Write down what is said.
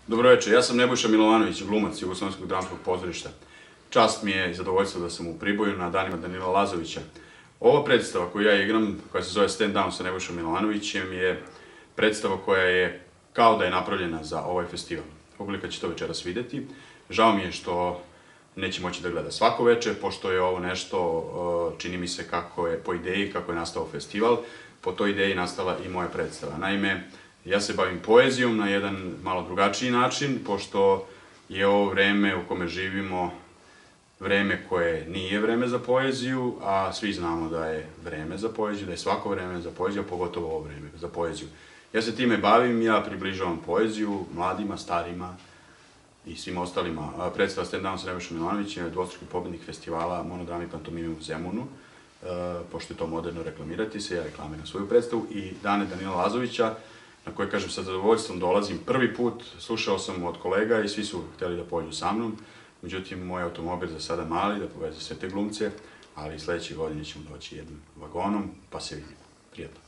Dobro večer, ja sam Nebojša Milovanović, glumac Jugoslovenskog dramskog pozorišta. Čast mi je i zadovoljstvo da sam u Priboju na danima Danila Lazovića. Ova predstava koju ja igram, koja se zove Stand Down sa Nebojšom Milovanovićem, je predstava koja je kao da je napravljena za ovaj festival. Publika će to večeras videti. Žao mi je što neće moći da gleda svako večer, pošto je ovo nešto, čini mi se kako je po ideji, kako je nastao festival, po toj ideji nastala i moja predstava. Naime, ja se bavim poezijom na jedan malo drugačiji način, pošto je ovo vreme u kome živimo vreme koje nije vreme za poeziju, a svi znamo da je vreme za poeziju, da je svako vreme za poeziju, a pogotovo ovo vreme za poeziju. Ja se time bavim, ja približavam poeziju mladima, starima i svim ostalima. Predstava Stand Down sa Nebojšom Milovanovićem je dvostruki pobednik festivala Monodrame i pantomime u Zemunu, pošto je to moderno reklamirati se, ja reklamiram svoju predstavu, i dane Danila Lazovića, na koje, kažem, sa zadovoljstvom dolazim prvi put. Slušao sam od kolega i svi su hteli da pođu sa mnom, međutim, moj automobil za sada mali, da poveze sve te glumce, ali sledeće godine ćemo doći jednim vagonom, pa se vidimo. Prijetno.